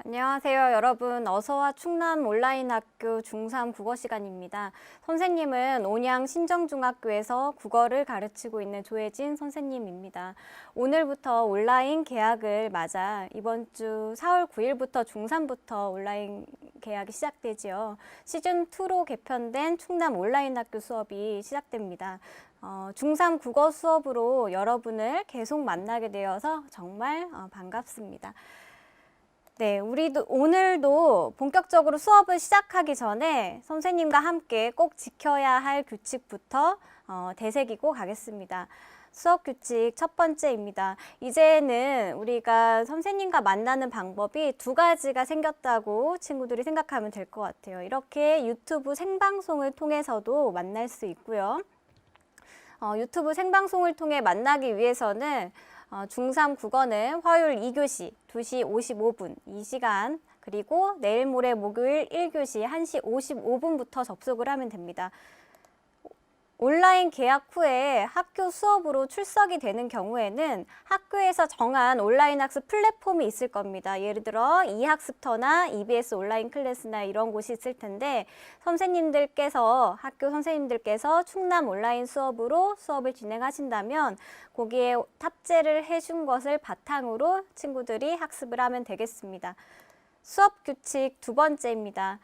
안녕하세요, 여러분. 어서와 충남 온라인 학교 중3 국어 시간입니다. 선생님은 온양 신정중학교에서 국어를 가르치고 있는 조혜진 선생님입니다. 오늘부터 온라인 개학을 맞아 이번 주 4월 9일부터 중3부터 온라인 개학이 시작되지요. 시즌2로 개편된 충남 온라인 학교 수업이 시작됩니다. 중3 국어 수업으로 여러분을 계속 만나게 되어서 정말 반갑습니다. 네, 오늘도 본격적으로 수업을 시작하기 전에 선생님과 함께 꼭 지켜야 할 규칙부터 되새기고 가겠습니다. 수업 규칙 첫 번째입니다. 이제는 우리가 선생님과 만나는 방법이 두 가지가 생겼다고 친구들이 생각하면 될 것 같아요. 이렇게 유튜브 생방송을 통해서도 만날 수 있고요. 유튜브 생방송을 통해 만나기 위해서는 중3 국어는 화요일 2교시 2시 55분 이 시간, 그리고 내일 모레 목요일 1교시 1시 55분부터 접속을 하면 됩니다. 온라인 개학 후에 학교 수업으로 출석이 되는 경우에는 학교에서 정한 온라인 학습 플랫폼이 있을 겁니다. 예를 들어 이학습터나 EBS 온라인 클래스나 이런 곳이 있을 텐데, 학교 선생님들께서 충남 온라인 수업으로 수업을 진행하신다면 거기에 탑재를 해준 것을 바탕으로 친구들이 학습을 하면 되겠습니다. 수업 규칙 두 번째입니다.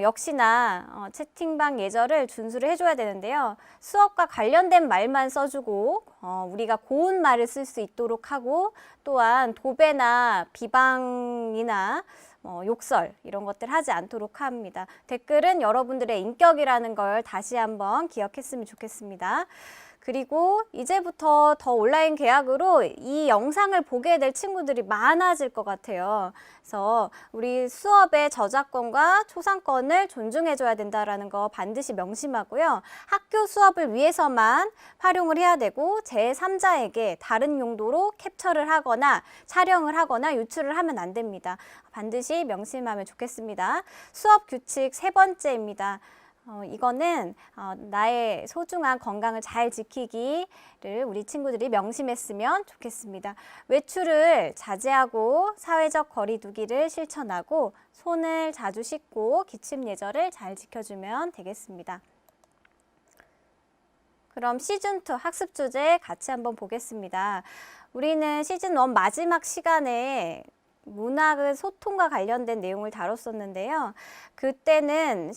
역시나 채팅방 예절을 준수를 해줘야 되는데요. 수업과 관련된 말만 써주고 우리가 고운 말을 쓸 수 있도록 하고, 또한 도배나 비방이나 욕설 이런 것들 하지 않도록 합니다. 댓글은 여러분들의 인격이라는 걸 다시 한번 기억했으면 좋겠습니다. 그리고 이제부터 더 온라인 개학으로 이 영상을 보게 될 친구들이 많아질 것 같아요. 그래서 우리 수업의 저작권과 초상권을 존중해줘야 된다는 거 반드시 명심하고요. 학교 수업을 위해서만 활용을 해야 되고, 제3자에게 다른 용도로 캡처를 하거나 촬영을 하거나 유출을 하면 안 됩니다. 반드시 명심하면 좋겠습니다. 수업 규칙 세 번째입니다. 이거는 나의 소중한 건강을 잘 지키기를 우리 친구들이 명심했으면 좋겠습니다. 외출을 자제하고 사회적 거리 두기를 실천하고 손을 자주 씻고 기침 예절을 잘 지켜주면 되겠습니다. 그럼 시즌2 학습 주제 같이 한번 보겠습니다. 우리는 시즌1 마지막 시간에 문학의 소통과 관련된 내용을 다뤘었는데요. 그때는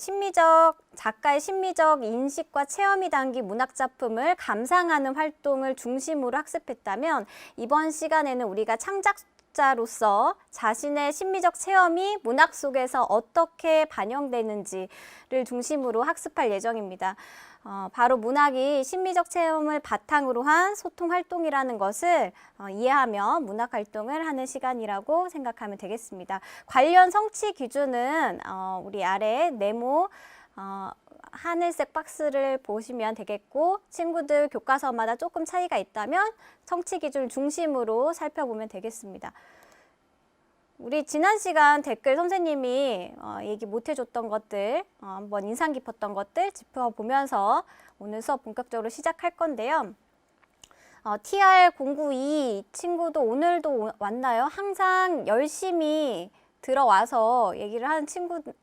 작가의 심미적 인식과 체험이 담긴 문학작품을 감상하는 활동을 중심으로 학습했다면, 이번 시간에는 우리가 창작자로서 자신의 심미적 체험이 문학 속에서 어떻게 반영되는지를 중심으로 학습할 예정입니다. 바로 문학이 심미적 체험을 바탕으로 한 소통 활동이라는 것을 이해하며 문학 활동을 하는 시간이라고 생각하면 되겠습니다. 관련 성취 기준은 우리 아래 네모 하늘색 박스를 보시면 되겠고, 친구들 교과서마다 조금 차이가 있다면 성취 기준을 중심으로 살펴보면 되겠습니다. 우리 지난 시간 댓글 선생님이 얘기 못 해줬던 것들, 한번 인상 깊었던 것들 짚어보면서 오늘 수업 본격적으로 시작할 건데요. TR092 친구도 오늘도 왔나요? 항상 열심히 들어와서 얘기를 하는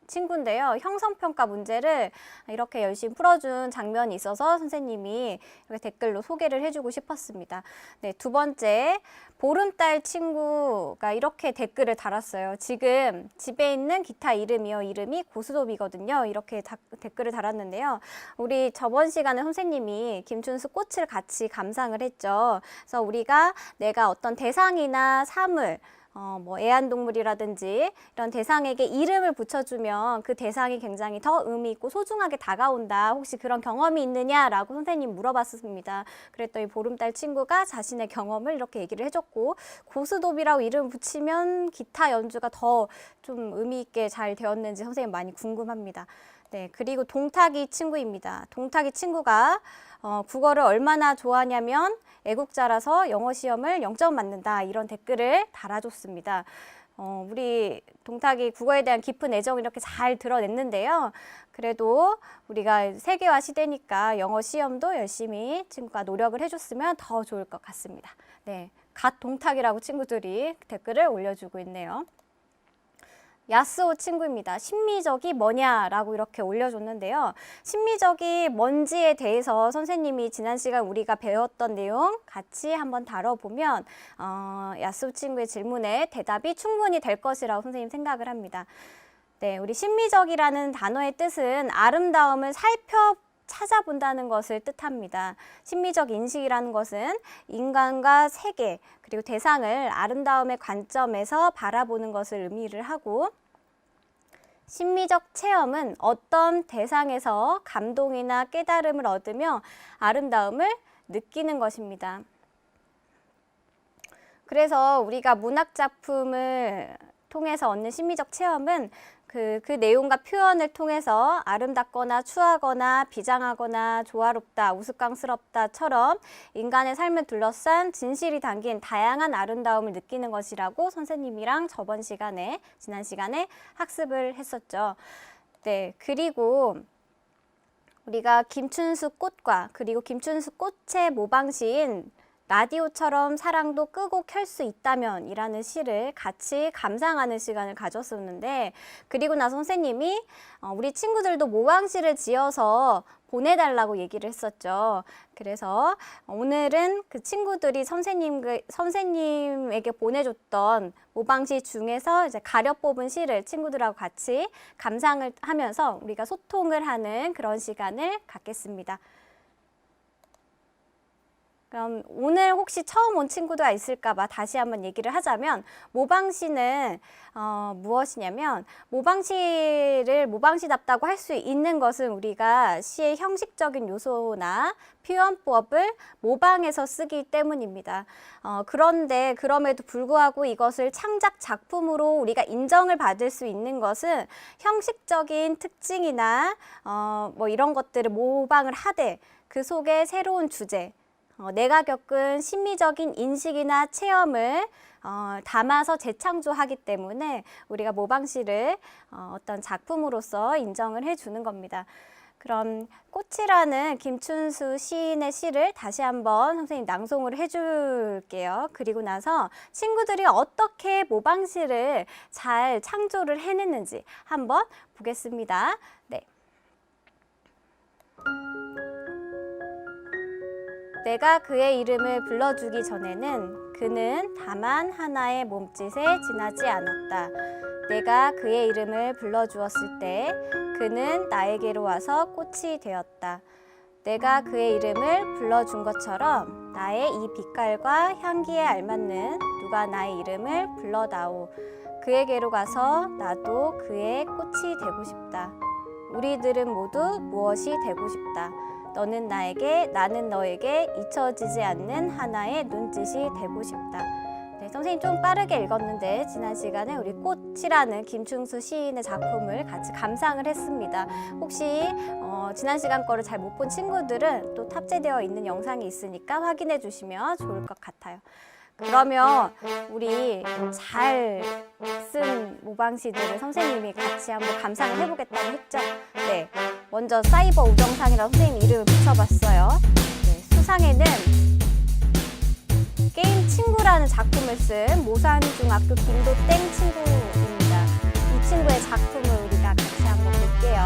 친구인데요. 형성평가 문제를 이렇게 열심히 풀어준 장면이 있어서 선생님이 이렇게 댓글로 소개를 해주고 싶었습니다. 네, 두 번째, 보름달 친구가 이렇게 댓글을 달았어요. 지금 집에 있는 기타 이름이 고스톱이거든요. 이렇게 댓글을 달았는데요. 우리 저번 시간에 선생님이 김춘수 꽃을 같이 감상을 했죠. 그래서 우리가 내가 어떤 대상이나 사물, 애완동물이라든지 이런 대상에게 이름을 붙여주면 그 대상이 굉장히 더 의미 있고 소중하게 다가온다. 혹시 그런 경험이 있느냐라고 선생님 물어봤습니다. 그랬더니 보름달 친구가 자신의 경험을 이렇게 얘기를 해줬고, 고스톱이라고 이름 붙이면 기타 연주가 더 좀 의미 있게 잘 되었는지 선생님 많이 궁금합니다. 네, 그리고 동탁이 친구입니다. 동탁이 친구가 국어를 얼마나 좋아하냐면 애국자라서 영어 시험을 0점 맞는다, 이런 댓글을 달아줬습니다. 우리 동탁이 국어에 대한 깊은 애정을 이렇게 잘 드러냈는데요. 그래도 우리가 세계화 시대니까 영어 시험도 열심히 친구가 노력을 해줬으면 더 좋을 것 같습니다. 네, 갓 동탁이라고 친구들이 댓글을 올려주고 있네요. 야스오 친구입니다. 심미적이 뭐냐라고 이렇게 올려줬는데요. 심미적이 뭔지에 대해서 선생님이 지난 시간 우리가 배웠던 내용 같이 한번 다뤄보면 야스오 친구의 질문에 대답이 충분히 될 것이라고 선생님 생각을 합니다. 네, 우리 심미적이라는 단어의 뜻은 아름다움을 찾아본다는 것을 뜻합니다. 심미적 인식이라는 것은 인간과 세계 그리고 대상을 아름다움의 관점에서 바라보는 것을 의미를 하고, 심미적 체험은 어떤 대상에서 감동이나 깨달음을 얻으며 아름다움을 느끼는 것입니다. 그래서 우리가 문학 작품을 통해서 얻는 심미적 체험은 그 내용과 표현을 통해서 아름답거나 추하거나 비장하거나 조화롭다, 우스꽝스럽다처럼 인간의 삶을 둘러싼 진실이 담긴 다양한 아름다움을 느끼는 것이라고 선생님이랑 지난 시간에 학습을 했었죠. 네, 그리고 우리가 김춘수 꽃과 그리고 김춘수 꽃의 모방시인 라디오처럼 사랑도 끄고 켤 수 있다면 이라는 시를 같이 감상하는 시간을 가졌었는데, 그리고 나서 선생님이 우리 친구들도 모방시를 지어서 보내달라고 얘기를 했었죠. 그래서 오늘은 그 친구들이 선생님에게 보내줬던 모방시 중에서 이제 가려 뽑은 시를 친구들하고 같이 감상을 하면서 우리가 소통을 하는 그런 시간을 갖겠습니다. 그럼 오늘 혹시 처음 온 친구가 있을까 봐 다시 한번 얘기를 하자면, 모방시는 무엇이냐면, 모방시를 모방시답다고 할 수 있는 것은 우리가 시의 형식적인 요소나 표현법을 모방해서 쓰기 때문입니다. 그런데 그럼에도 불구하고 이것을 창작 작품으로 우리가 인정을 받을 수 있는 것은 형식적인 특징이나 뭐 이런 것들을 모방을 하되 그 속에 새로운 주제, 내가 겪은 심미적인 인식이나 체험을 담아서 재창조하기 때문에 우리가 모방시를 어떤 작품으로서 인정을 해주는 겁니다. 그럼 꽃이라는 김춘수 시인의 시를 다시 한번 선생님 낭송을 해줄게요. 그리고 나서 친구들이 어떻게 모방시를 잘 창조를 해냈는지 한번 보겠습니다. 네. 내가 그의 이름을 불러주기 전에는 그는 다만 하나의 몸짓에 지나지 않았다. 내가 그의 이름을 불러주었을 때 그는 나에게로 와서 꽃이 되었다. 내가 그의 이름을 불러준 것처럼 나의 이 빛깔과 향기에 알맞는 누가 나의 이름을 불러다오. 그에게로 가서 나도 그의 꽃이 되고 싶다. 우리들은 모두 무엇이 되고 싶다. 너는 나에게, 나는 너에게 잊혀지지 않는 하나의 눈짓이 되고 싶다. 네, 선생님 좀 빠르게 읽었는데 지난 시간에 우리 꽃이라는 김춘수 시인의 작품을 같이 감상을 했습니다. 혹시 지난 시간 거를 잘 못 본 친구들은 또 탑재되어 있는 영상이 있으니까 확인해 주시면 좋을 것 같아요. 그러면 우리 잘 쓴 모방시들을 선생님이 같이 한번 감상을 해보겠다고 했죠. 네, 먼저 사이버 우정상이라고 선생님 이름을 붙여봤어요. 네, 수상에는 게임 친구라는 작품을 쓴 모산중학교 김도땡 친구입니다. 이 친구의 작품을 우리가 같이 한번 볼게요.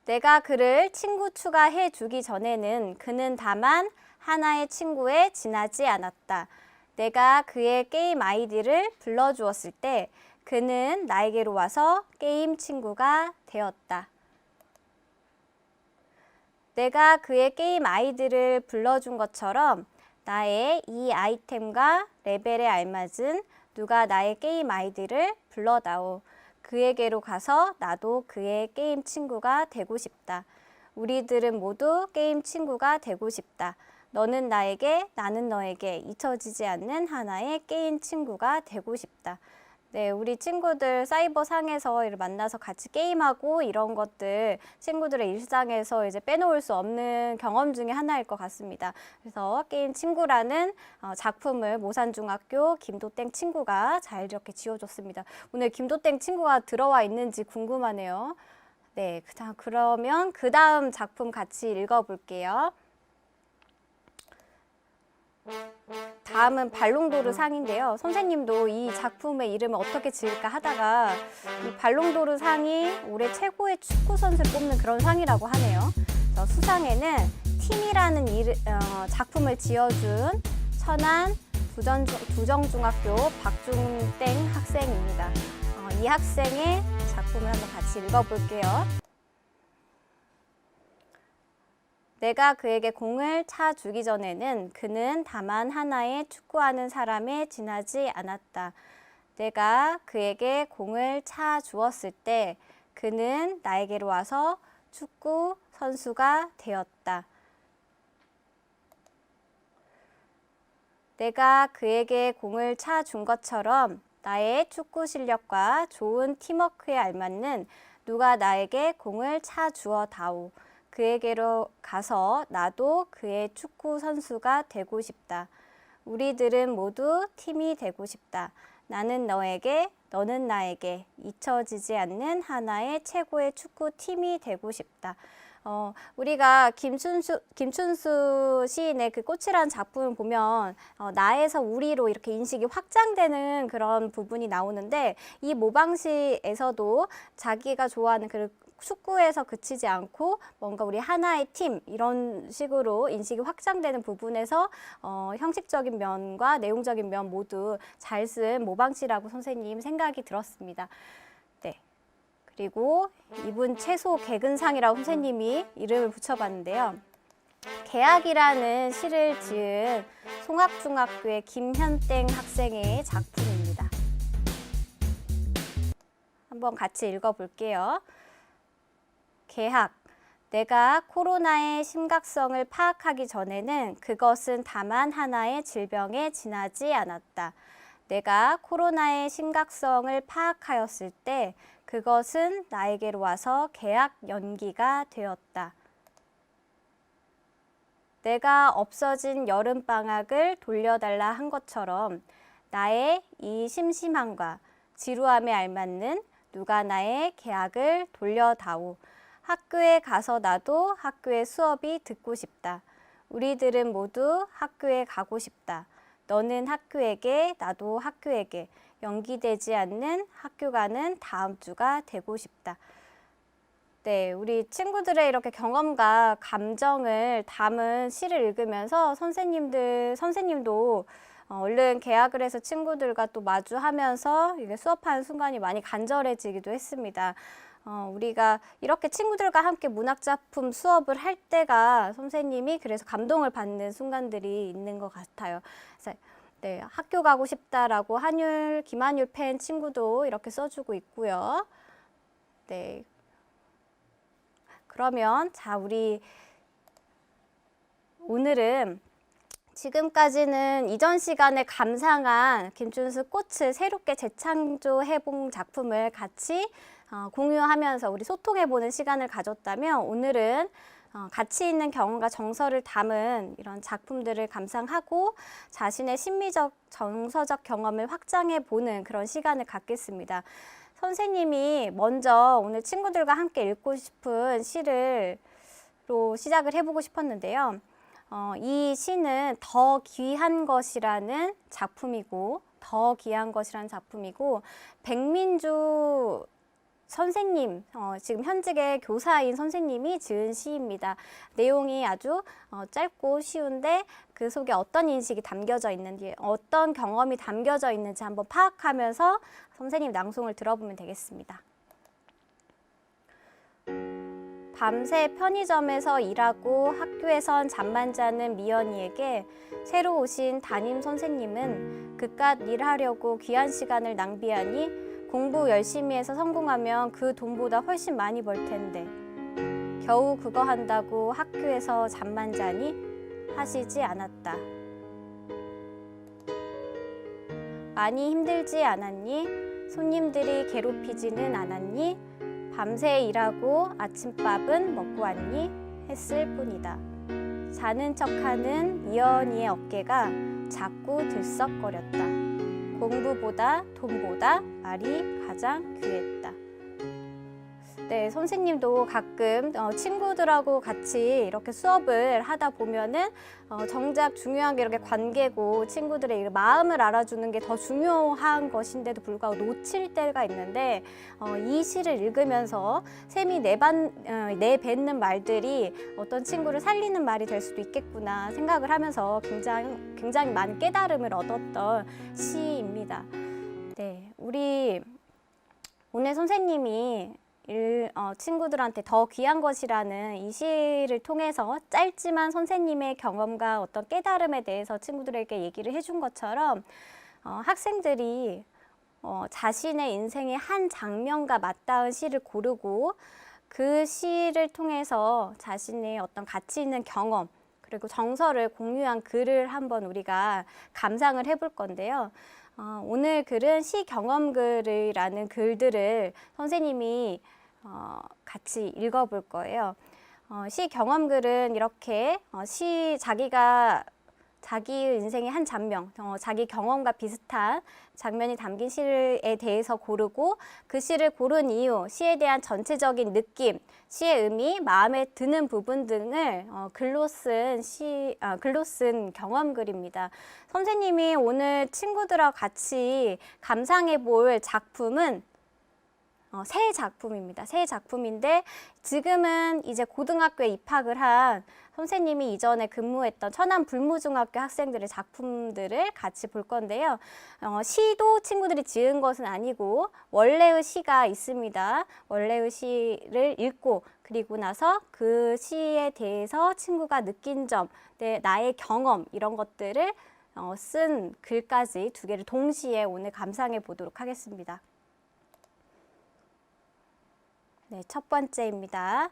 내가 그를 친구 추가해 주기 전에는 그는 다만 하나의 친구에 지나지 않았다. 내가 그의 게임 아이디를 불러주었을 때 그는 나에게로 와서 게임 친구가 되었다. 내가 그의 게임 아이디를 불러준 것처럼 나의 이 아이템과 레벨에 알맞은 누가 나의 게임 아이디를 불러다오. 그에게로 가서 나도 그의 게임 친구가 되고 싶다. 우리들은 모두 게임 친구가 되고 싶다. 너는 나에게, 나는 너에게 잊혀지지 않는 하나의 게임 친구가 되고 싶다. 네, 우리 친구들 사이버 상에서 만나서 같이 게임하고 이런 것들 친구들의 일상에서 이제 빼놓을 수 없는 경험 중에 하나일 것 같습니다. 그래서 게임 친구라는 작품을 모산중학교 김도땡 친구가 잘 이렇게 지어줬습니다. 오늘 김도땡 친구가 들어와 있는지 궁금하네요. 네, 그러면 그 다음 작품 같이 읽어볼게요. 다음은 발롱도르 상인데요. 선생님도 이 작품의 이름을 어떻게 지을까 하다가 이 발롱도르 상이 올해 최고의 축구 선수를 뽑는 그런 상이라고 하네요. 수상에는 팀이라는 작품을 지어준 천안 두정중학교 박중땡 학생입니다. 이 학생의 작품을 한번 같이 읽어볼게요. 내가 그에게 공을 차 주기 전에는 그는 다만 하나의 축구하는 사람에 지나지 않았다. 내가 그에게 공을 차 주었을 때 그는 나에게로 와서 축구 선수가 되었다. 내가 그에게 공을 차 준 것처럼 나의 축구 실력과 좋은 팀워크에 알맞는 누가 나에게 공을 차 주어 다오. 그에게로 가서 나도 그의 축구 선수가 되고 싶다. 우리들은 모두 팀이 되고 싶다. 나는 너에게, 너는 나에게 잊혀지지 않는 하나의 최고의 축구 팀이 되고 싶다. 우리가 김춘수 시인의 그 꽃이라는 작품을 보면 나에서 우리로 이렇게 인식이 확장되는 그런 부분이 나오는데 이 모방시에서도 자기가 좋아하는 그 축구에서 그치지 않고 뭔가 우리 하나의 팀 이런 식으로 인식이 확장되는 부분에서 형식적인 면과 내용적인 면 모두 잘 쓴 모방시라고 선생님 생각이 들었습니다. 네. 그리고 이분 최소 개근상이라고 선생님이 이름을 붙여봤는데요. 개학이라는 시를 지은 송악중학교의 김현땡 학생의 작품입니다. 한번 같이 읽어볼게요. 개학. 내가 코로나의 심각성을 파악하기 전에는 그것은 다만 하나의 질병에 지나지 않았다. 내가 코로나의 심각성을 파악하였을 때 그것은 나에게로 와서 개학 연기가 되었다. 내가 없어진 여름방학을 돌려달라 한 것처럼 나의 이 심심함과 지루함에 알맞는 누가 나의 개학을 돌려다오. 학교에 가서 나도 학교의 수업이 듣고 싶다. 우리들은 모두 학교에 가고 싶다. 너는 학교에게, 나도 학교에게 연기되지 않는 학교 가는 다음 주가 되고 싶다. 네, 우리 친구들의 이렇게 경험과 감정을 담은 시를 읽으면서 선생님도 얼른 개학을 해서 친구들과 또 마주하면서 이게 수업하는 순간이 많이 간절해지기도 했습니다. 우리가 이렇게 친구들과 함께 문학작품 수업을 할 때가 선생님이 그래서 감동을 받는 순간들이 있는 것 같아요. 그래서 네, 학교 가고 싶다라고 김한율 팬 친구도 이렇게 써주고 있고요. 네. 그러면 우리 오늘은 지금까지는 이전 시간에 감상한 김춘수 꽃을 새롭게 재창조해본 작품을 같이 공유하면서 우리 소통해보는 시간을 가졌다면 오늘은 가치 있는 경험과 정서를 담은 이런 작품들을 감상하고 자신의 심미적, 정서적 경험을 확장해보는 그런 시간을 갖겠습니다. 선생님이 먼저 오늘 친구들과 함께 읽고 싶은 시로 시작을 해보고 싶었는데요. 이 시는 더 귀한 것이라는 작품이고 백민주 선생님, 지금 현직의 교사인 선생님이 지은 시입니다. 내용이 아주 짧고 쉬운데 그 속에 어떤 인식이 담겨져 있는지, 어떤 경험이 담겨져 있는지 한번 파악하면서 선생님 낭송을 들어보면 되겠습니다. 밤새 편의점에서 일하고 학교에선 잠만 자는 미연이에게 새로 오신 담임 선생님은 그깟 일하려고 귀한 시간을 낭비하니 공부 열심히 해서 성공하면 그 돈보다 훨씬 많이 벌 텐데 겨우 그거 한다고 학교에서 잠만 자니 하시지 않았다. 많이 힘들지 않았니? 손님들이 괴롭히지는 않았니? 밤새 일하고 아침밥은 먹고 왔니? 했을 뿐이다. 자는 척하는 미연이의 어깨가 자꾸 들썩거렸다. 공부보다 돈보다 말이 가장 귀했다. 네, 선생님도 가끔 친구들하고 같이 이렇게 수업을 하다 보면은 정작 중요한 게 이렇게 관계고 친구들의 이 마음을 알아주는 게 더 중요한 것인데도 불구하고 놓칠 때가 있는데 이 시를 읽으면서 샘이 내뱉는 말들이 어떤 친구를 살리는 말이 될 수도 있겠구나 생각을 하면서 굉장히 많은 깨달음을 얻었던 시입니다. 네, 우리 오늘 선생님이 친구들한테 더 귀한 것이라는 이 시를 통해서 짧지만 선생님의 경험과 어떤 깨달음에 대해서 친구들에게 얘기를 해준 것처럼 학생들이 자신의 인생의 한 장면과 맞닿은 시를 고르고 그 시를 통해서 자신의 어떤 가치 있는 경험 그리고 정서를 공유한 글을 한번 우리가 감상을 해볼 건데요. 오늘 글은 시 경험글이라는 글들을 선생님이 같이 읽어볼 거예요. 시 경험글은 이렇게 자기의 인생의 한 장면, 자기 경험과 비슷한 장면이 담긴 시에 대해서 고르고 그 시를 고른 이유, 시에 대한 전체적인 느낌, 시의 의미, 마음에 드는 부분 등을 글로 쓴 경험글입니다. 선생님이 오늘 친구들하고 같이 감상해 볼 작품은 새 작품입니다. 새 작품인데 지금은 이제 고등학교에 입학을 한 선생님이 이전에 근무했던 천안 불무중학교 학생들의 작품들을 같이 볼 건데요. 시도 친구들이 지은 것은 아니고 원래의 시가 있습니다. 원래의 시를 읽고 그리고 나서 그 시에 대해서 친구가 느낀 점, 나의 경험 이런 것들을 쓴 글까지 두 개를 동시에 오늘 감상해 보도록 하겠습니다. 네, 첫 번째입니다.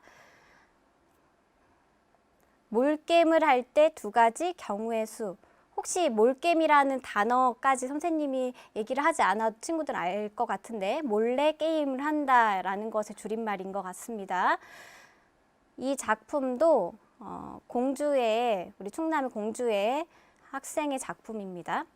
몰겜을 할 때 두 가지 경우의 수. 혹시 몰겜이라는 단어까지 선생님이 얘기를 하지 않아도 친구들 알 것 같은데 몰래 게임을 한다라는 것의 줄임말인 것 같습니다. 이 작품도 우리 충남의 공주의 학생의 작품입니다.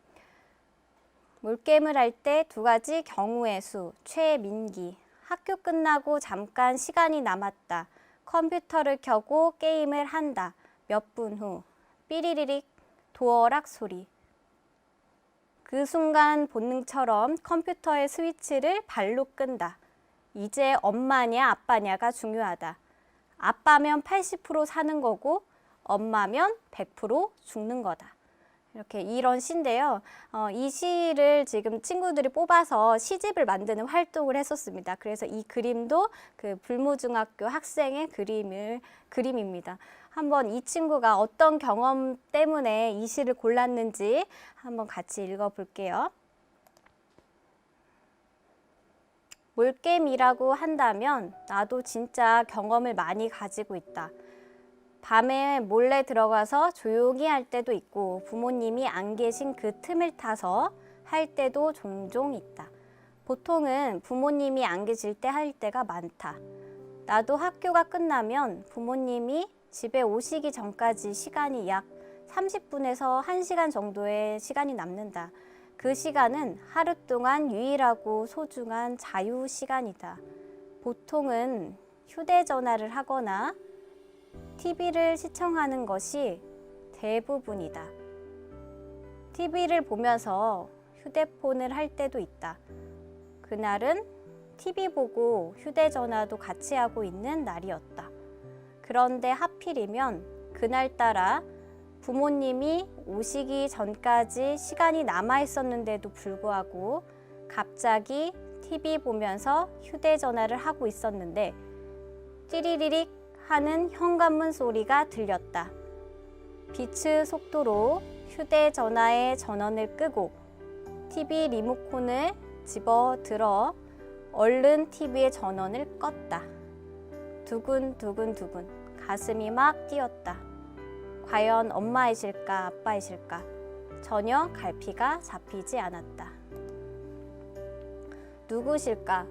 몰겜을 할 때 두 가지 경우의 수. 최민기. 학교 끝나고 잠깐 시간이 남았다. 컴퓨터를 켜고 게임을 한다. 몇 분 후. 삐리리릭 도어락 소리. 그 순간 본능처럼 컴퓨터의 스위치를 발로 끈다. 이제 엄마냐 아빠냐가 중요하다. 아빠면 80% 사는 거고 엄마면 100% 죽는 거다. 이렇게 이런 시인데요. 이 시를 지금 친구들이 뽑아서 시집을 만드는 활동을 했었습니다. 그래서 이 그림도 그 불무중학교 학생의 그림입니다. 한번 이 친구가 어떤 경험 때문에 이 시를 골랐는지 한번 같이 읽어볼게요. 몰겜이라고 한다면 나도 진짜 경험을 많이 가지고 있다. 밤에 몰래 들어가서 조용히 할 때도 있고 부모님이 안 계신 그 틈을 타서 할 때도 종종 있다. 보통은 부모님이 안 계실 때 할 때가 많다. 나도 학교가 끝나면 부모님이 집에 오시기 전까지 시간이 약 30분에서 1시간 정도의 시간이 남는다. 그 시간은 하루 동안 유일하고 소중한 자유 시간이다. 보통은 휴대전화를 하거나 TV를 시청하는 것이 대부분이다. TV를 보면서 휴대폰을 할 때도 있다. 그날은 TV 보고 휴대전화도 같이 하고 있는 날이었다. 그런데 하필이면 그날따라 부모님이 오시기 전까지 시간이 남아 있었는데도 불구하고 갑자기 TV 보면서 휴대전화를 하고 있었는데 찌리리릭 하는 현관문 소리가 들렸다. 빛의 속도로 휴대전화의 전원을 끄고 TV 리모컨을 집어들어 얼른 TV의 전원을 껐다. 두근두근두근 가슴이 막 뛰었다. 과연 엄마이실까 아빠이실까? 전혀 갈피가 잡히지 않았다. 누구실까?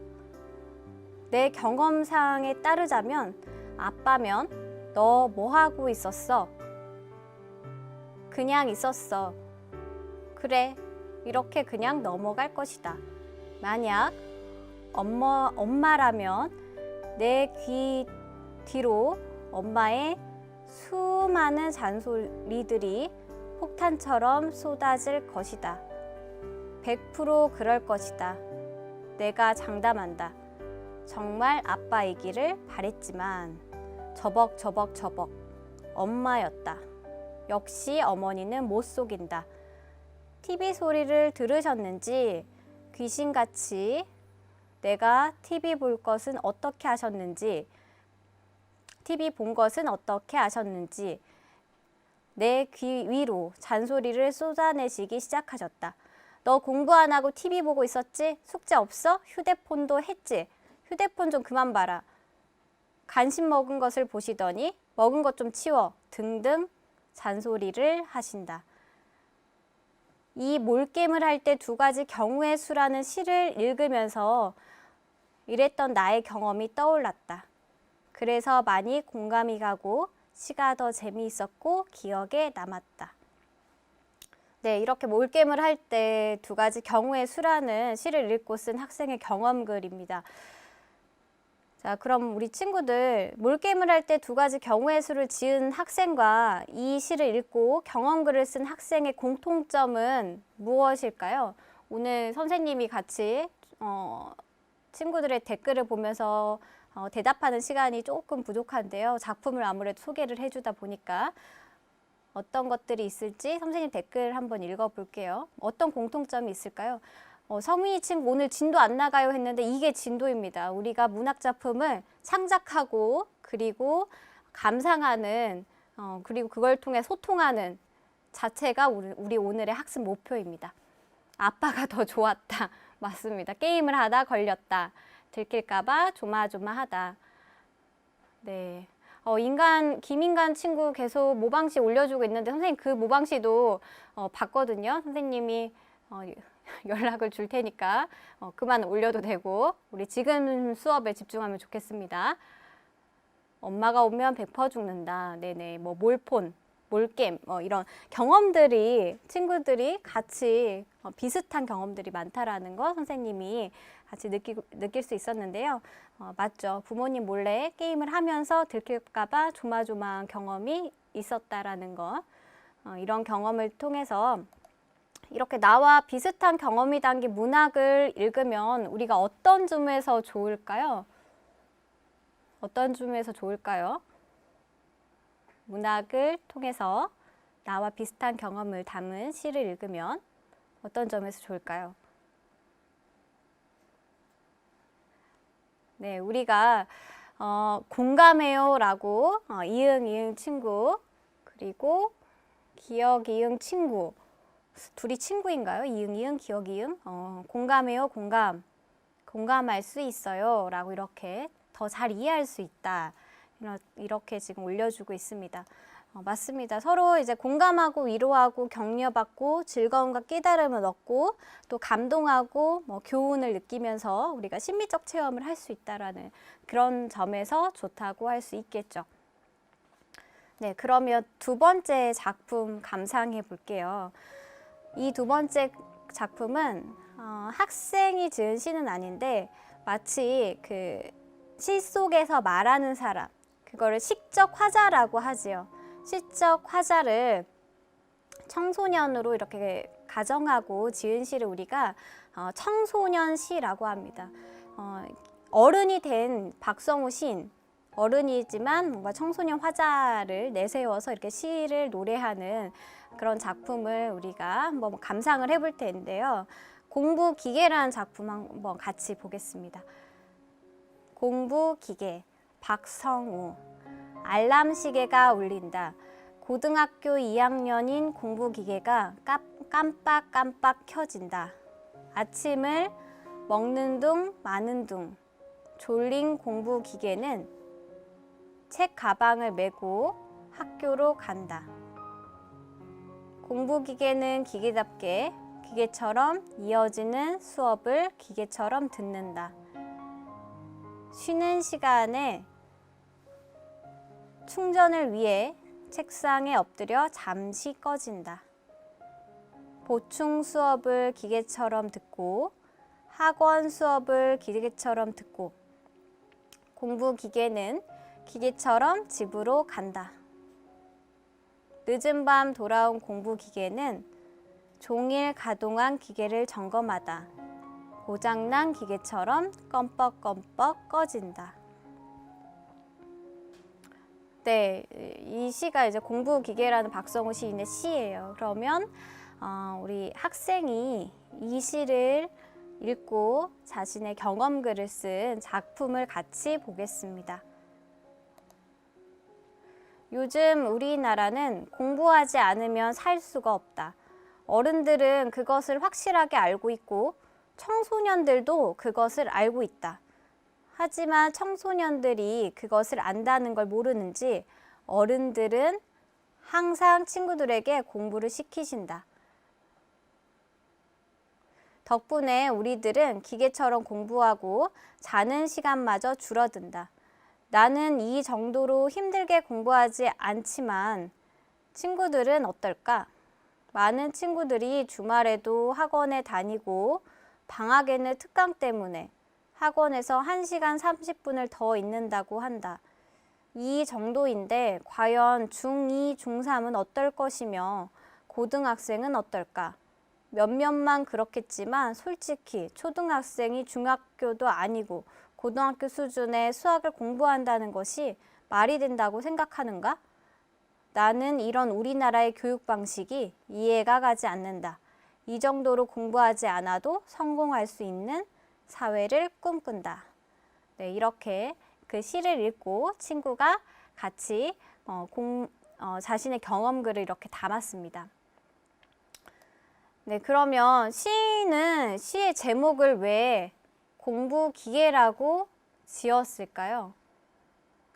내 경험상에 따르자면 아빠면 너 뭐 하고 있었어? 그냥 있었어. 그래, 이렇게 그냥 넘어갈 것이다. 만약 엄마라면 내 귀 뒤로 엄마의 수많은 잔소리들이 폭탄처럼 쏟아질 것이다. 100% 그럴 것이다. 내가 장담한다. 정말 아빠이기를 바랬지만 저벅 엄마였다. 역시 어머니는 못 속인다. TV 소리를 들으셨는지 귀신같이 내가 TV 볼 것은 어떻게 하셨는지 TV 본 것은 어떻게 하셨는지 내 귀 위로 잔소리를 쏟아내시기 시작하셨다. 너 공부 안 하고 TV 보고 있었지? 숙제 없어? 휴대폰도 했지? 휴대폰 좀 그만 봐라. 간식 먹은 것을 보시더니 먹은 것 좀 치워 등등 잔소리를 하신다. 이 몰겜을 할 때 두 가지 경우의 수라는 시를 읽으면서 이랬던 나의 경험이 떠올랐다. 그래서 많이 공감이 가고 시가 더 재미있었고 기억에 남았다. 네, 이렇게 몰겜을 할 때 두 가지 경우의 수라는 시를 읽고 쓴 학생의 경험글입니다. 자, 그럼 우리 친구들 몰게임을 할 때 두 가지 경우의 수를 지은 학생과 이 시를 읽고 경험글을 쓴 학생의 공통점은 무엇일까요? 오늘 선생님이 같이 친구들의 댓글을 보면서 대답하는 시간이 조금 부족한데요. 작품을 아무래도 소개를 해주다 보니까 어떤 것들이 있을지 선생님 댓글 한번 읽어볼게요. 어떤 공통점이 있을까요? 성민이 친구 오늘 진도 안 나가요 했는데 이게 진도입니다. 우리가 문학작품을 창작하고 그리고 감상하는 그리고 그걸 통해 소통하는 자체가 우리 오늘의 학습 목표입니다. 아빠가 더 좋았다. 맞습니다. 게임을 하다 걸렸다. 들킬까봐 조마조마하다. 네. 김인간 친구 계속 모방시 올려주고 있는데 선생님 그 모방시도 봤거든요. 선생님이 연락을 줄 테니까 그만 올려도 되고 우리 지금 수업에 집중하면 좋겠습니다. 엄마가 오면 100% 죽는다. 네네. 뭐 몰폰, 몰겜 이런 경험들이 친구들이 같이 비슷한 경험들이 많다라는 거 선생님이 같이 느낄 수 있었는데요. 맞죠. 부모님 몰래 게임을 하면서 들킬까봐 조마조마한 경험이 있었다라는 거. 이런 경험을 통해서 이렇게 나와 비슷한 경험이 담긴 문학을 읽으면 우리가 어떤 점에서 좋을까요? 어떤 점에서 좋을까요? 문학을 통해서 나와 비슷한 경험을 담은 시를 읽으면 어떤 점에서 좋을까요? 네, 우리가 공감해요 라고 이응 친구 그리고 기억 이응 친구 둘이 친구인가요? 이응 기억 이응 공감해요 공감할 수 있어요 라고 이렇게 더 잘 이해할 수 있다 이렇게 지금 올려주고 있습니다. 맞습니다. 서로 이제 공감하고 위로하고 격려받고 즐거움과 깨달음을 얻고 또 감동하고 교훈을 느끼면서 우리가 심리적 체험을 할 수 있다라는 그런 점에서 좋다고 할 수 있겠죠. 네, 그러면 두 번째 작품 감상해 볼게요. 이 두 번째 작품은 학생이 지은 시는 아닌데 마치 그 시 속에서 말하는 사람 그거를 시적 화자라고 하지요. 시적 화자를 청소년으로 이렇게 가정하고 지은 시를 우리가 청소년 시라고 합니다. 어른이 된 박성우 시인, 어른이지만 뭔가 청소년 화자를 내세워서 이렇게 시를 노래하는 그런 작품을 우리가 한번 감상을 해볼 텐데요. 공부기계라는 작품 한번 같이 보겠습니다. 공부기계, 박성우. 알람 시계가 울린다. 고등학교 2학년인 공부기계가 깜빡깜빡 켜진다. 아침을 먹는 둥 마는 둥 졸린 공부기계는 책 가방을 메고 학교로 간다. 공부기계는 기계답게 기계처럼 이어지는 수업을 기계처럼 듣는다. 쉬는 시간에 충전을 위해 책상에 엎드려 잠시 꺼진다. 보충 수업을 기계처럼 듣고 학원 수업을 기계처럼 듣고 공부 기계는 기계처럼 집으로 간다. 늦은 밤 돌아온 공부 기계는 종일 가동한 기계를 점검하다. 고장난 기계처럼 껌뻑껌뻑 꺼진다. 네, 이 시가 이제 공부 기계라는 박성우 시인의 시예요. 그러면 우리 학생이 이 시를 읽고 자신의 경험글을 쓴 작품을 같이 보겠습니다. 요즘 우리나라는 공부하지 않으면 살 수가 없다. 어른들은 그것을 확실하게 알고 있고 청소년들도 그것을 알고 있다. 하지만 청소년들이 그것을 안다는 걸 모르는지 어른들은 항상 친구들에게 공부를 시키신다. 덕분에 우리들은 기계처럼 공부하고 자는 시간마저 줄어든다. 나는 이 정도로 힘들게 공부하지 않지만 친구들은 어떨까? 많은 친구들이 주말에도 학원에 다니고 방학에는 특강 때문에 학원에서 1시간 30분을 더 있는다고 한다. 이 정도인데 과연 중2, 중3은 어떨 것이며 고등학생은 어떨까? 몇몇만 그렇겠지만 솔직히 초등학생이 중학교도 아니고 고등학교 수준의 수학을 공부한다는 것이 말이 된다고 생각하는가? 나는 이런 우리나라의 교육 방식이 이해가 가지 않는다. 이 정도로 공부하지 않아도 성공할 수 있는 사회를 꿈꾼다. 네, 이렇게 그 시를 읽고 친구가 같이 자신의 경험글을 이렇게 담았습니다. 네, 그러면 시인은 시의 제목을 왜 공부 기계라고 지었을까요?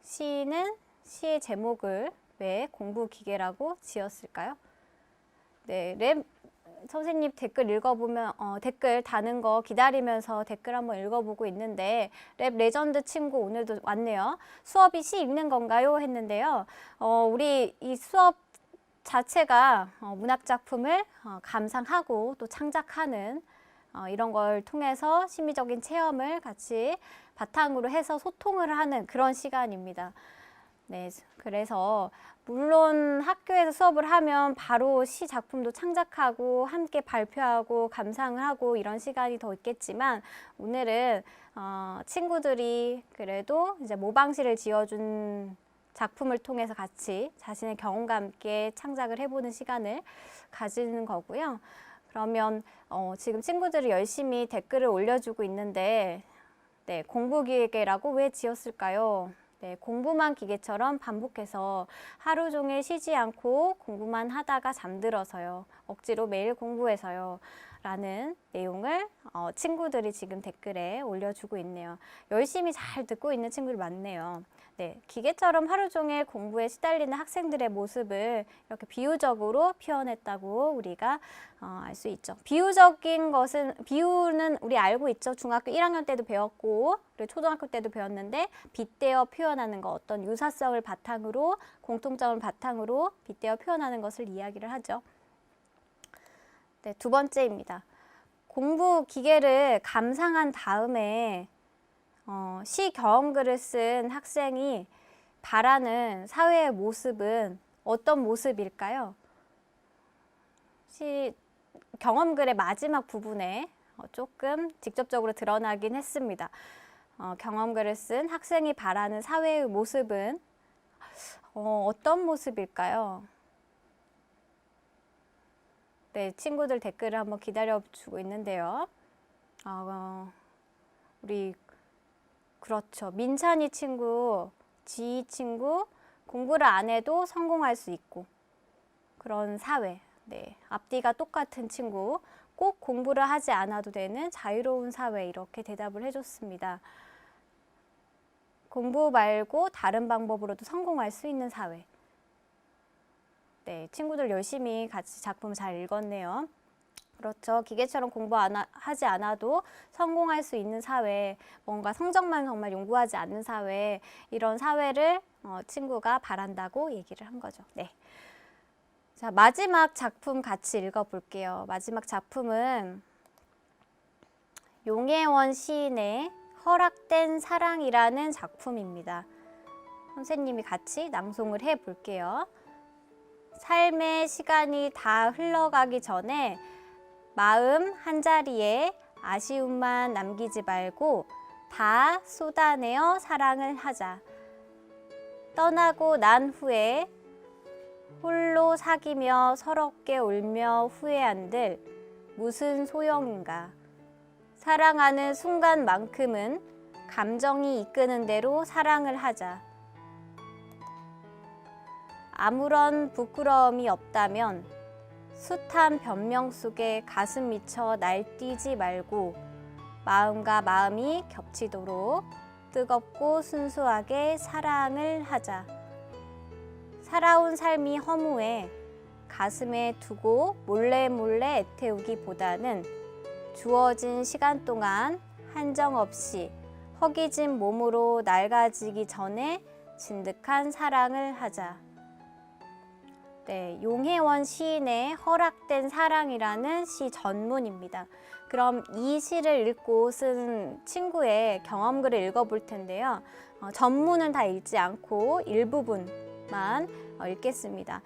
시인은 시의 제목을 왜 공부 기계라고 지었을까요? 네, 랩 선생님 댓글 읽어보면 댓글 다는 거 기다리면서 댓글 한번 읽어보고 있는데 랩 레전드 친구 오늘도 왔네요. 수업이 시 읽는 건가요? 했는데요. 우리 이 수업 자체가 문학 작품을 감상하고 또 창작하는 이런 걸 통해서 심리적인 체험을 같이 바탕으로 해서 소통을 하는 그런 시간입니다. 네, 그래서 물론 학교에서 수업을 하면 바로 시 작품도 창작하고 함께 발표하고 감상을 하고 이런 시간이 더 있겠지만 오늘은 친구들이 그래도 이제 모방시를 지어준 작품을 통해서 같이 자신의 경험과 함께 창작을 해보는 시간을 가지는 거고요. 그러면 지금 친구들이 열심히 댓글을 올려주고 있는데 네, 공부 기계라고 왜 지었을까요? 네, 공부만 기계처럼 반복해서 하루 종일 쉬지 않고 공부만 하다가 잠들어서요. 억지로 매일 공부해서요. 라는 내용을 친구들이 지금 댓글에 올려주고 있네요. 열심히 잘 듣고 있는 친구들 많네요. 네, 기계처럼 하루 종일 공부에 시달리는 학생들의 모습을 이렇게 비유적으로 표현했다고 우리가 알 수 있죠. 비유적인 것은, 비유는 우리 알고 있죠. 중학교 1학년 때도 배웠고 그리고 초등학교 때도 배웠는데 빗대어 표현하는 것, 어떤 유사성을 바탕으로 공통점을 바탕으로 빗대어 표현하는 것을 이야기를 하죠. 네, 두 번째입니다. 공부 기계를 감상한 다음에 시 경험글을 쓴 학생이 바라는 사회의 모습은 어떤 모습일까요? 시 경험글의 마지막 부분에 조금 직접적으로 드러나긴 했습니다. 경험글을 쓴 학생이 바라는 사회의 모습은 어떤 모습일까요? 네, 친구들 댓글을 한번 기다려주고 있는데요. 우리 그렇죠. 민찬이 친구, 지희 친구, 공부를 안 해도 성공할 수 있고 그런 사회. 네, 앞뒤가 똑같은 친구, 꼭 공부를 하지 않아도 되는 자유로운 사회 이렇게 대답을 해줬습니다. 공부 말고 다른 방법으로도 성공할 수 있는 사회. 네, 친구들 열심히 같이 작품 잘 읽었네요. 그렇죠. 기계처럼 공부하지 않아도 성공할 수 있는 사회, 뭔가 성적만 정말 연구하지 않는 사회, 이런 사회를 친구가 바란다고 얘기를 한 거죠. 네. 자, 마지막 작품 같이 읽어볼게요. 마지막 작품은 용혜원 시인의 허락된 사랑이라는 작품입니다. 선생님이 같이 낭송을 해 볼게요. 삶의 시간이 다 흘러가기 전에 마음 한자리에 아쉬움만 남기지 말고 다 쏟아내어 사랑을 하자. 떠나고 난 후에 홀로 사귀며 서럽게 울며 후회한들 무슨 소용인가. 사랑하는 순간만큼은 감정이 이끄는 대로 사랑을 하자. 아무런 부끄러움이 없다면 숱한 변명 속에 가슴 미쳐 날뛰지 말고 마음과 마음이 겹치도록 뜨겁고 순수하게 사랑을 하자. 살아온 삶이 허무해 가슴에 두고 몰래 애태우기보다는 주어진 시간 동안 한정없이 허기진 몸으로 낡아지기 전에 진득한 사랑을 하자. 네, 용혜원 시인의 허락된 사랑이라는 시 전문입니다. 그럼 이 시를 읽고 쓴 친구의 경험글을 읽어볼 텐데요. 전문은 다 읽지 않고 일부분만 읽겠습니다.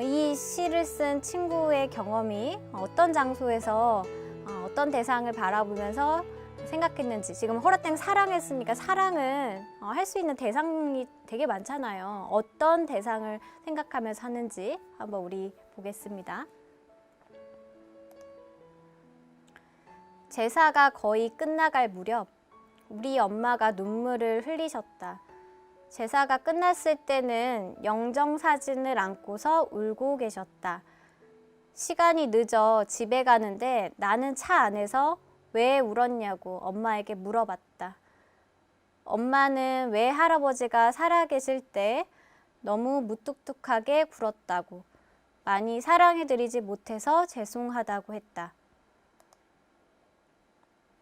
이 시를 쓴 친구의 경험이 어떤 장소에서 어떤 대상을 바라보면서 생각했는지, 지금 허락된 사랑했으니까 사랑은 할 수 있는 대상이 되게 많잖아요. 어떤 대상을 생각하면서 하는지 한번 우리 보겠습니다. 제사가 거의 끝나갈 무렵 우리 엄마가 눈물을 흘리셨다. 제사가 끝났을 때는 영정사진을 안고서 울고 계셨다. 시간이 늦어 집에 가는데 나는 차 안에서 왜 울었냐고 엄마에게 물어봤다. 엄마는 왜 할아버지가 살아계실 때 너무 무뚝뚝하게 굴었다고, 많이 사랑해드리지 못해서 죄송하다고 했다.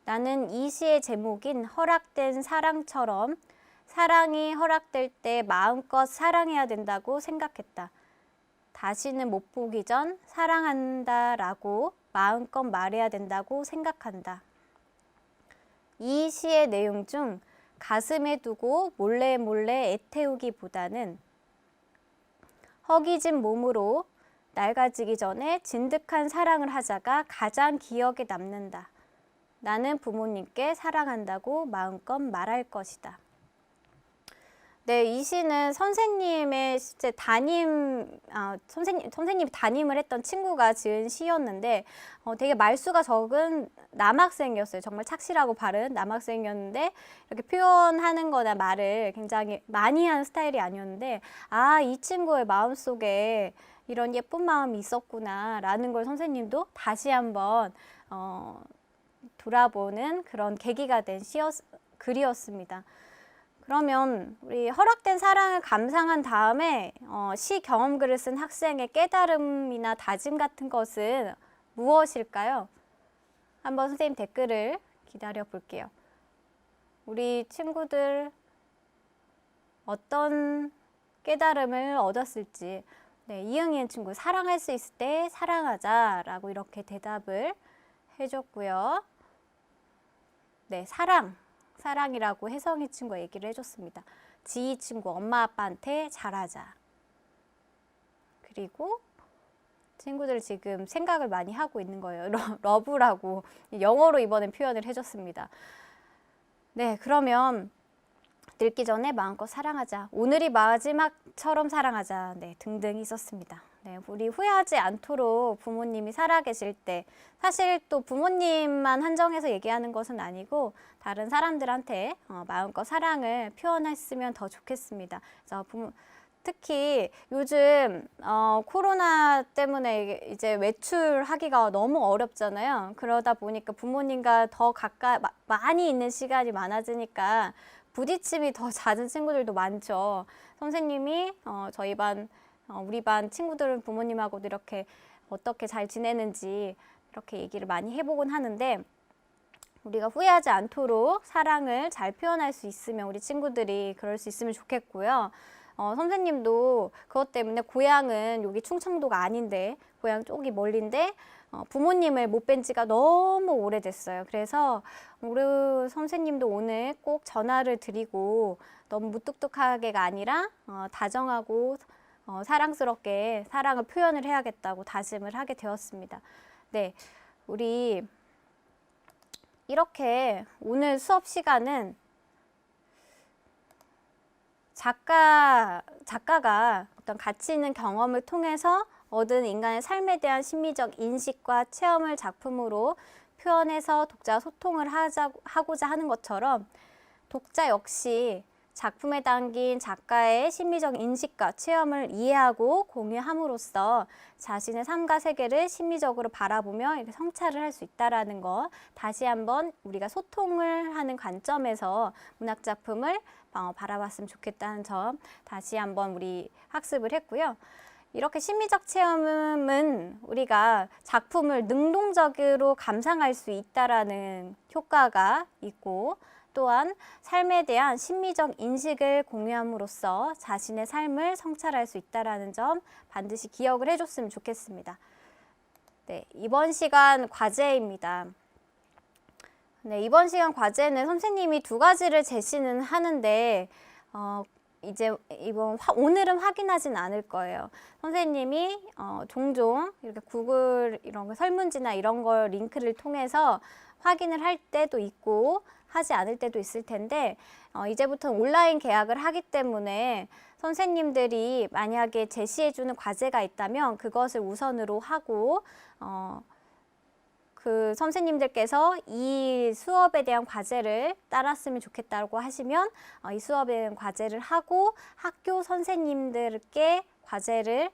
나는 이 시의 제목인 허락된 사랑처럼 사랑이 허락될 때 마음껏 사랑해야 된다고 생각했다. 다시는 못 보기 전 사랑한다라고 마음껏 말해야 된다고 생각한다. 이 시의 내용 중 가슴에 두고 몰래 애태우기보다는 허기진 몸으로 낡아지기 전에 진득한 사랑을 하자가 가장 기억에 남는다. 나는 부모님께 사랑한다고 마음껏 말할 것이다. 네, 이 시는 선생님의 실제 선생님이 담임을 했던 친구가 지은 시였는데 되게 말수가 적은 남학생이었어요. 정말 착실하고 바른 남학생이었는데 이렇게 표현하는 거나 말을 굉장히 많이 하는 스타일이 아니었는데, 이 친구의 마음속에 이런 예쁜 마음이 있었구나 라는 걸 선생님도 다시 한번 돌아보는 그런 계기가 된 글이었습니다. 그러면 우리 허락된 사랑을 감상한 다음에 시 경험글을 쓴 학생의 깨달음이나 다짐 같은 것은 무엇일까요? 한번 선생님 댓글을 기다려 볼게요. 우리 친구들 어떤 깨달음을 얻었을지. 네, 이응이은 친구, 사랑할 수 있을 때 사랑하자 라고 이렇게 대답을 해줬고요. 네, 사랑이라고 혜성이 친구가 얘기를 해줬습니다. 지희 친구, 엄마 아빠한테 잘하자. 그리고 친구들 지금 생각을 많이 하고 있는 거예요. 러브라고 영어로 이번엔 표현을 해줬습니다. 네, 그러면 늙기 전에 마음껏 사랑하자. 오늘이 마지막처럼 사랑하자. 네, 등등 있었습니다. 네, 우리 후회하지 않도록 부모님이 살아계실 때, 사실 또 부모님만 한정해서 얘기하는 것은 아니고 다른 사람들한테 마음껏 사랑을 표현했으면 더 좋겠습니다. 그래서 특히 요즘 코로나 때문에 이제 외출하기가 너무 어렵잖아요. 그러다 보니까 부모님과 더 가까이 많이 있는 시간이 많아지니까 부딪힘이 더 잦은 친구들도 많죠. 선생님이 우리 반 친구들은 부모님하고도 이렇게 어떻게 잘 지내는지 이렇게 얘기를 많이 해보곤 하는데, 우리가 후회하지 않도록 사랑을 잘 표현할 수 있으면 우리 친구들이 그럴 수 있으면 좋겠고요. 선생님도 그것 때문에 고향은 여기 충청도가 아닌데 고향 쪽이 멀린데 부모님을 못 뵌 지가 너무 오래됐어요. 그래서 우리 선생님도 오늘 꼭 전화를 드리고 너무 무뚝뚝하게가 아니라 다정하고 사랑스럽게 사랑을 표현을 해야겠다고 다짐을 하게 되었습니다. 네, 우리 이렇게 오늘 수업 시간은 작가가 어떤 가치 있는 경험을 통해서 얻은 인간의 삶에 대한 심리적 인식과 체험을 작품으로 표현해서 독자와 소통을 하고자 하는 것처럼 독자 역시 작품에 담긴 작가의 심리적 인식과 체험을 이해하고 공유함으로써 자신의 삶과 세계를 심리적으로 바라보며 이렇게 성찰을 할 수 있다는 거, 다시 한번 우리가 소통을 하는 관점에서 문학작품을 바라봤으면 좋겠다는 점 다시 한번 우리 학습을 했고요. 이렇게 심리적 체험은 우리가 작품을 능동적으로 감상할 수 있다는 효과가 있고, 또한 삶에 대한 심리적 인식을 공유함으로써 자신의 삶을 성찰할 수 있다는 점 반드시 기억을 해줬으면 좋겠습니다. 네, 이번 시간 과제입니다. 네, 이번 시간 과제는 선생님이 두 가지를 제시는 하는데 오늘은 확인하진 않을 거예요. 선생님이 종종 이렇게 구글 이런 거 설문지나 이런 걸 링크를 통해서 확인을 할 때도 있고 하지 않을 때도 있을 텐데 이제부터 온라인 계약을 하기 때문에 선생님들이 만약에 제시해주는 과제가 있다면 그것을 우선으로 하고 그 선생님들께서 이 수업에 대한 과제를 따랐으면 좋겠다고 하시면 이 수업에 대한 과제를 하고 학교 선생님들께 과제를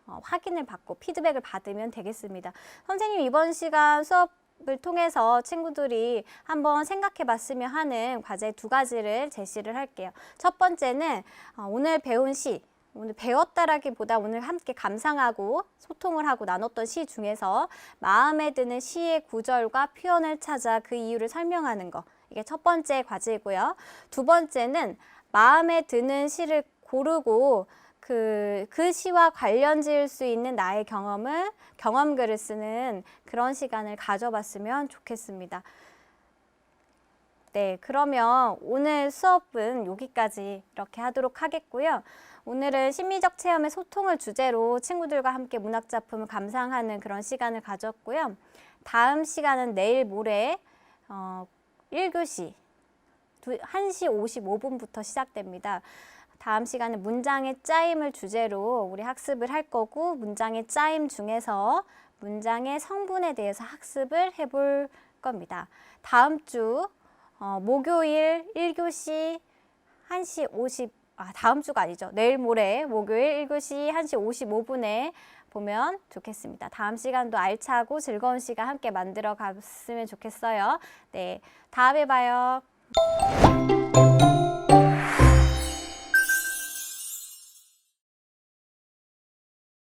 확인을 받고 피드백을 받으면 되겠습니다. 선생님 이번 시간 수업을 통해서 친구들이 한번 생각해 봤으면 하는 과제 두 가지를 제시를 할게요. 첫 번째는 오늘 배운 시, 오늘 배웠다라기보다 오늘 함께 감상하고 소통을 하고 나눴던 시 중에서 마음에 드는 시의 구절과 표현을 찾아 그 이유를 설명하는 거. 이게 첫 번째 과제이고요. 두 번째는 마음에 드는 시를 고르고 그 시와 관련 지을 수 있는 나의 경험글을 쓰는 그런 시간을 가져봤으면 좋겠습니다. 네, 그러면 오늘 수업은 여기까지 이렇게 하도록 하겠고요. 오늘은 심리적 체험의 소통을 주제로 친구들과 함께 문학작품을 감상하는 그런 시간을 가졌고요. 다음 시간은 내일 모레 1교시 1시 55분부터 시작됩니다. 다음 시간은 문장의 짜임을 주제로 우리 학습을 할 거고, 문장의 짜임 중에서 문장의 성분에 대해서 학습을 해볼 겁니다. 다음 주 목요일 1교시 1시 다음 주가 아니죠. 내일 모레 목요일 1교시 1시 55분에 보면 좋겠습니다. 다음 시간도 알차고 즐거운 시간 함께 만들어 갔으면 좋겠어요. 네, 다음에 봐요.